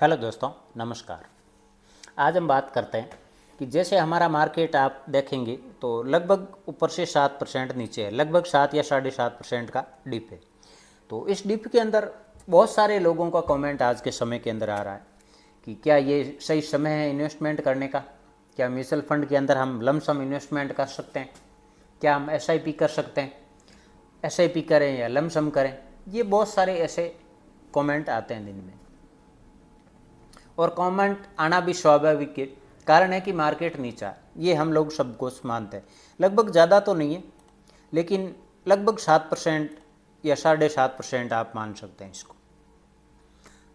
Hello दोस्तों, नमस्कार। आज हम बात करते हैं कि जैसे हमारा मार्केट आप देखेंगे तो लगभग ऊपर से 7% नीचे है, लगभग 7 या 7.5% का डिप है। तो इस डिप के अंदर बहुत सारे लोगों का कमेंट आज के समय के अंदर आ रहा है कि क्या ये सही समय है इन्वेस्टमेंट करने का, क्या म्यूचुअल फंड के अंदर हम लमसम इन्वेस्टमेंट कर सकते हैं, क्या हम एसआईपी कर सकते हैं, एसआईपी करें या लमसम करें। ये बहुत सारे ऐसे कमेंट आते हैं दिन में, और कमेंट आना भी स्वाभाविक है। कारण है कि मार्केट नीचा है, ये हम लोग सब कुछ मानते हैं। लगभग ज़्यादा तो नहीं है, लेकिन लगभग 7% या 7.5% आप मान सकते हैं इसको।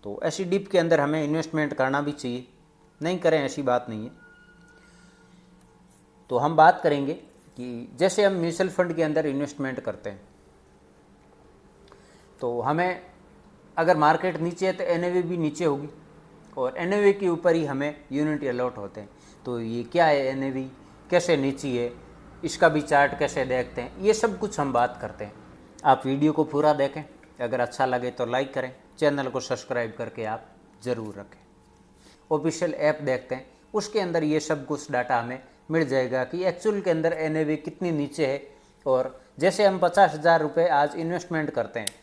तो ऐसी डिप के अंदर हमें इन्वेस्टमेंट करना भी चाहिए, नहीं करें ऐसी बात नहीं है। तो हम बात करेंगे कि जैसे हम म्यूचुअल फंड के अंदर इन्वेस्टमेंट करते हैं तो हमें अगर मार्केट नीचे है तो एनएवी भी नीचे होगी, और एनएवी के ऊपर ही हमें यूनिट अलॉट होते हैं। तो ये क्या है, एनएवी कैसे नीची है, इसका भी चार्ट कैसे देखते हैं, ये सब कुछ हम बात करते हैं। आप वीडियो को पूरा देखें, अगर अच्छा लगे तो लाइक करें, चैनल को सब्सक्राइब करके आप ज़रूर रखें। ऑफिशियल ऐप देखते हैं, उसके अंदर ये सब कुछ डाटा हमें मिल जाएगा कि एक्चुअल के अंदर एनएवी कितनी नीचे है, और जैसे हम 50,000 रुपये आज इन्वेस्टमेंट करते हैं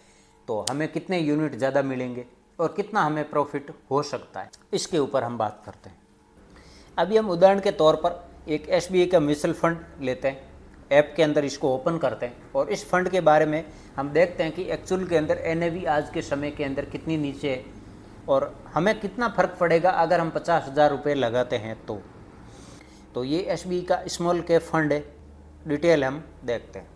तो हमें कितने यूनिट ज़्यादा मिलेंगे और कितना हमें प्रॉफिट हो सकता है, इसके ऊपर हम बात करते हैं। अभी हम उदाहरण के तौर पर एक एसबीआई का म्यूचुअल फंड लेते हैं, ऐप के अंदर इसको ओपन करते हैं और इस फंड के बारे में हम देखते हैं कि एक्चुअल के अंदर एनएवी आज के समय के अंदर कितनी नीचे है और हमें कितना फ़र्क पड़ेगा अगर हम 50,000 रुपये लगाते हैं। तो ये एसबीआई का स्मॉल कैप फंड है, डिटेल हम देखते हैं।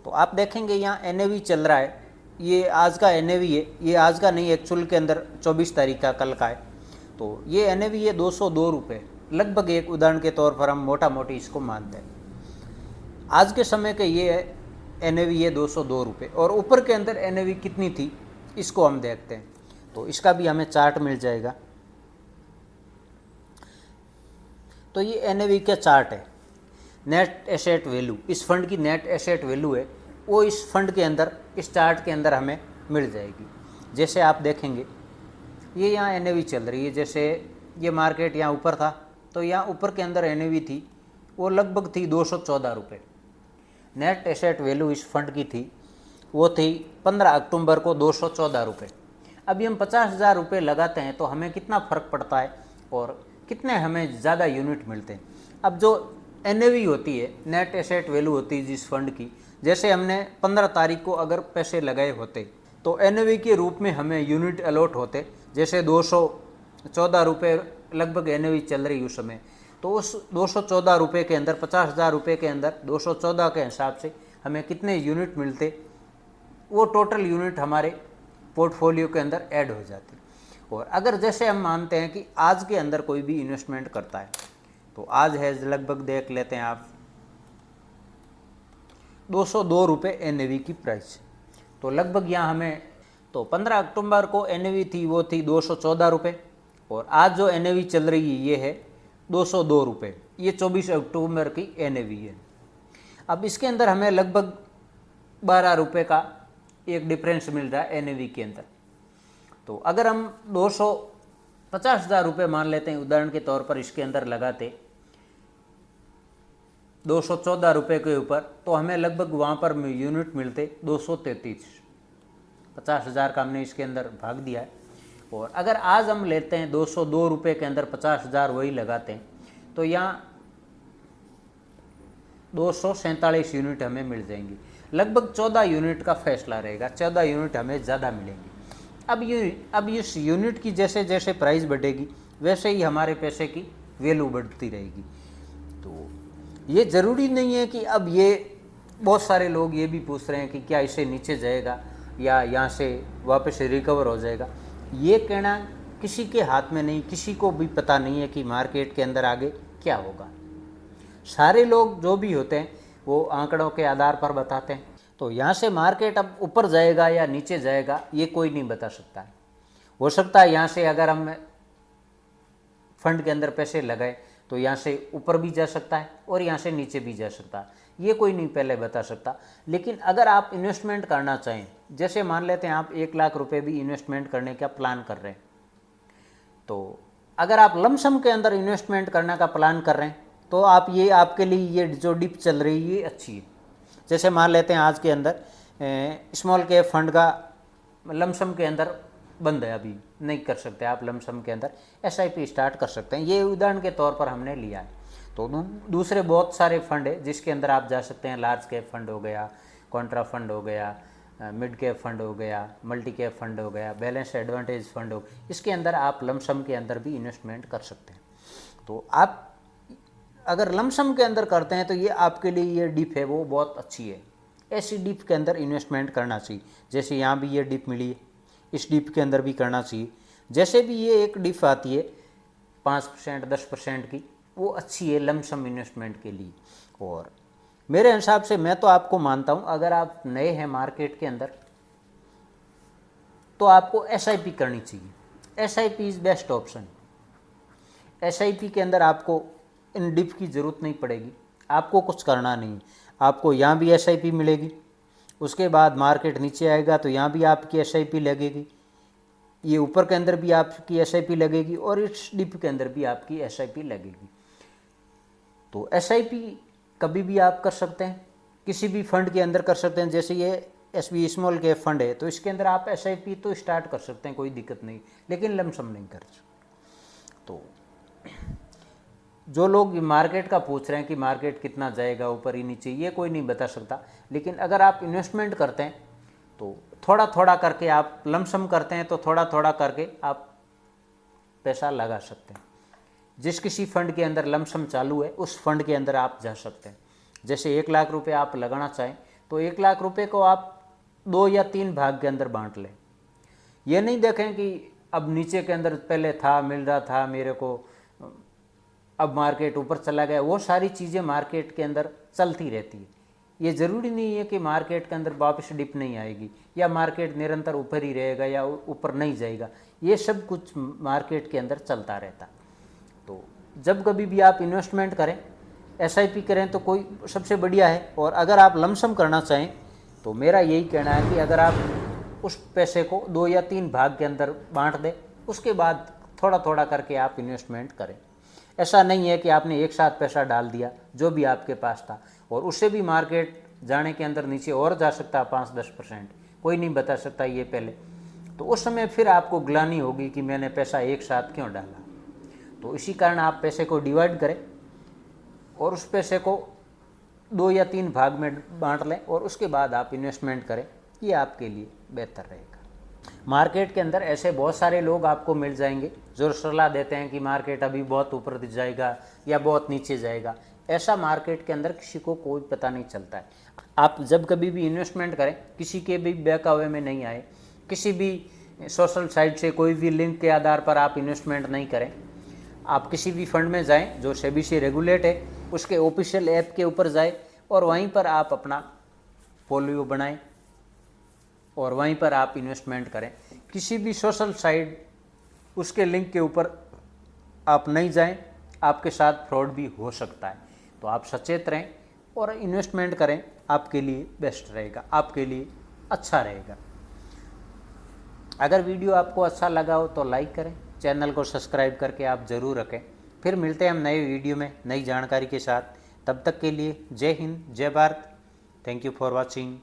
तो आप देखेंगे यहाँ एनएवी चल रहा है, ये आज का एनएवी है, ये आज का नहीं, एक्चुअल के अंदर 24 तारीख का, कल का है। तो ये एनएवी है 202 रुपये, लगभग एक उदाहरण के तौर पर हम मोटा मोटी इसको मानते हैं। आज के समय के ये है एनएवी है 202 रुपये, और ऊपर के अंदर एनएवी कितनी थी इसको हम देखते हैं। तो इसका भी हमें चार्ट मिल जाएगा। तो ये एनएवी का चार्ट है, नेट एसेट वैल्यू, इस फंड की नेट एसेट वैल्यू है, वो इस फंड के अंदर, इस चार्ट के अंदर हमें मिल जाएगी। जैसे आप देखेंगे ये यहाँ एनएवी चल रही है, जैसे ये मार्केट यहाँ ऊपर था तो यहाँ ऊपर के अंदर एनएवी थी, वो लगभग थी 214 रुपये। नेट एसेट वैल्यू इस फंड की थी, वो थी 15 अक्टूबर को 214 रुपये। अभी हम 50,000 रुपये लगाते हैं तो हमें कितना फ़र्क पड़ता है और कितने हमें ज़्यादा यूनिट मिलते हैं। अब जो एनएवी होती है, नेट एसेट वैल्यू होती है जिस फंड की, जैसे हमने 15 तारीख को अगर पैसे लगाए होते तो एनएवी के रूप में हमें यूनिट अलॉट होते, जैसे 214 रुपये लगभग एनएवी चल रही उस समय। तो उस 214 रुपये के अंदर, 50,000 रुपये के अंदर 214 के हिसाब से हमें कितने यूनिट मिलते, वो टोटल यूनिट हमारे पोर्टफोलियो के अंदर ऐड हो जाते। और अगर जैसे हम मानते हैं कि आज के अंदर कोई भी इन्वेस्टमेंट करता है, तो आज है लगभग देख लेते हैं आप 202 रुपये एनएवी की प्राइस। तो लगभग यहाँ हमें, तो 15 अक्टूबर को एनएवी थी, वो थी 214 रुपये, और आज जो एनएवी चल रही है ये है 202 रुपये। ये 24 अक्टूबर की एनएवी है। अब इसके अंदर हमें लगभग 12 रुपये का एक डिफरेंस मिल रहा है एनएवी के अंदर। तो अगर हम 250,000 रुपये मान लेते हैं उदाहरण के तौर पर, इसके अंदर लगाते 214 रुपये के ऊपर, तो हमें लगभग वहाँ पर यूनिट मिलते 233। 50,000 का हमने इसके अंदर भाग दिया है। और अगर आज हम लेते हैं 202 रुपये के अंदर 50,000 वही लगाते हैं, तो यहाँ 247 यूनिट हमें मिल जाएंगी। लगभग 14 यूनिट का फैसला रहेगा, 14 यूनिट हमें ज़्यादा मिलेंगी। अब इस यूनिट की जैसे जैसे प्राइस बढ़ेगी वैसे ही हमारे पैसे की वैल्यू बढ़ती रहेगी। तो ये ज़रूरी नहीं है कि अब ये, बहुत सारे लोग ये भी पूछ रहे हैं कि क्या इसे नीचे जाएगा या यहाँ से वापस रिकवर हो जाएगा। ये कहना किसी के हाथ में नहीं, किसी को भी पता नहीं है कि मार्केट के अंदर आगे क्या होगा। सारे लोग जो भी होते हैं वो आंकड़ों के आधार पर बताते हैं। तो यहाँ से मार्केट अब ऊपर जाएगा या नीचे जाएगा ये कोई नहीं बता सकता है। हो सकता है यहाँ से अगर हम फंड के अंदर पैसे लगाए तो यहाँ से ऊपर भी जा सकता है और यहाँ से नीचे भी जा सकता है, ये कोई नहीं पहले बता सकता। लेकिन अगर आप इन्वेस्टमेंट करना चाहें, जैसे मान लेते हैं आप 1 लाख रुपए भी इन्वेस्टमेंट करने का प्लान कर रहे हैं, तो अगर आप लमसम के अंदर इन्वेस्टमेंट करने का प्लान कर रहे हैं तो आप ये आपके लिए ये जो डिप चल रही है ये अच्छी है। जैसे मान लेते हैं आज के अंदर स्मॉल कैप फंड का लमसम के अंदर बंद है, अभी नहीं कर सकते आप लमसम के अंदर, एसआईपी स्टार्ट कर सकते हैं। ये उदाहरण के तौर पर हमने लिया है। तो दूसरे बहुत सारे फंड है जिसके अंदर आप जा सकते हैं। लार्ज कैप फंड हो गया, कॉन्ट्रा फंड हो गया, मिड कैप फंड हो गया, मल्टी कैप फंड हो गया, बैलेंस एडवांटेज फंड हो, इसके अंदर आप लमसम के अंदर भी इन्वेस्टमेंट कर सकते हैं। तो आप अगर लमसम के अंदर करते हैं तो ये आपके लिए ये डिप है वो बहुत अच्छी है। ऐसी डिप के अंदर इन्वेस्टमेंट करना चाहिए। जैसे यहाँ भी ये डिप मिली है, इस डिप के अंदर भी करना चाहिए। जैसे भी ये एक डिप आती है 5% 10% की, वो अच्छी है लमसम इन्वेस्टमेंट के लिए। और मेरे हिसाब से मैं तो आपको मानता हूँ, अगर आप नए हैं मार्केट के अंदर तो आपको एसआईपी करनी चाहिए। SIP is best option. SIP के अंदर आपको इन डिप की ज़रूरत नहीं पड़ेगी, आपको कुछ करना नहीं। आपको यहाँ भी एसआईपी मिलेगी, उसके बाद मार्केट नीचे आएगा तो यहाँ भी आपकी एसआईपी लगेगी, ये ऊपर के अंदर भी आपकी एसआईपी लगेगी और इस डिप के अंदर भी आपकी एसआईपी लगेगी। तो एसआईपी कभी भी आप कर सकते हैं, किसी भी फंड के अंदर कर सकते हैं। जैसे ये एसबी स्मॉल कैप फंड है तो इसके अंदर आप एसआईपी तो स्टार्ट कर सकते हैं, कोई दिक्कत नहीं, लेकिन लमसम नहीं कर सकते। तो जो लोग मार्केट का पूछ रहे हैं कि मार्केट कितना जाएगा ऊपर ही नीचे, ये कोई नहीं बता सकता। लेकिन अगर आप इन्वेस्टमेंट करते हैं तो थोड़ा थोड़ा करके, आप लमसम करते हैं तो थोड़ा थोड़ा करके आप पैसा लगा सकते हैं। जिस किसी फंड के अंदर लमसम चालू है उस फंड के अंदर आप जा सकते हैं। जैसे 1 लाख रुपए आप लगाना चाहें तो 1 लाख रुपए को आप 2 या 3 भाग के अंदर बांट लें। ये नहीं देखें कि अब नीचे के अंदर पहले था, मिल रहा था मेरे को, अब मार्केट ऊपर चला गया। वो सारी चीज़ें मार्केट के अंदर चलती रहती है। ये ज़रूरी नहीं है कि मार्केट के अंदर वापस डिप नहीं आएगी या मार्केट निरंतर ऊपर ही रहेगा या ऊपर नहीं जाएगा। ये सब कुछ मार्केट के अंदर चलता रहता। तो जब कभी भी आप इन्वेस्टमेंट करें, एसआईपी करें तो कोई सबसे बढ़िया है। और अगर आप लमसम करना चाहें तो मेरा यही कहना है कि अगर आप उस पैसे को 2 या 3 भाग के अंदर बांट दें, उसके बाद थोड़ा थोड़ा करके आप इन्वेस्टमेंट करें। ऐसा नहीं है कि आपने एक साथ पैसा डाल दिया जो भी आपके पास था और उससे भी मार्केट जाने के अंदर नीचे और जा सकता है 5-10%, कोई नहीं बता सकता ये पहले। तो उस समय फिर आपको ग्लानि होगी कि मैंने पैसा एक साथ क्यों डाला। तो इसी कारण आप पैसे को डिवाइड करें और उस पैसे को 2 या 3 भाग में बांट लें और उसके बाद आप इन्वेस्टमेंट करें, ये आपके लिए बेहतर रहेगा। मार्केट के अंदर ऐसे बहुत सारे लोग आपको मिल जाएंगे जो सलाह देते हैं कि मार्केट अभी बहुत ऊपर जाएगा या बहुत नीचे जाएगा। ऐसा मार्केट के अंदर किसी को कोई पता नहीं चलता है। आप जब कभी भी इन्वेस्टमेंट करें, किसी के भी बहकावे में नहीं आए, किसी भी सोशल साइट से कोई भी लिंक के आधार पर आप इन्वेस्टमेंट नहीं करें। आप किसी भी फंड में जाएं जो सेबी से रेगुलेट है, उसके ऑफिशियल ऐप के ऊपर जाएं और वहीं पर आप अपना पोर्टफोलियो बनाएं और वहीं पर आप इन्वेस्टमेंट करें। किसी भी सोशल साइट उसके लिंक के ऊपर आप नहीं जाएं, आपके साथ फ्रॉड भी हो सकता है। तो आप सचेत रहें और इन्वेस्टमेंट करें, आपके लिए बेस्ट रहेगा, आपके लिए अच्छा रहेगा। अगर वीडियो आपको अच्छा लगा हो तो लाइक करें, चैनल को सब्सक्राइब करके आप ज़रूर रखें। फिर मिलते हैं हम नए वीडियो में नई जानकारी के साथ। तब तक के लिए जय हिंद, जय Bharat. Thank you for watching.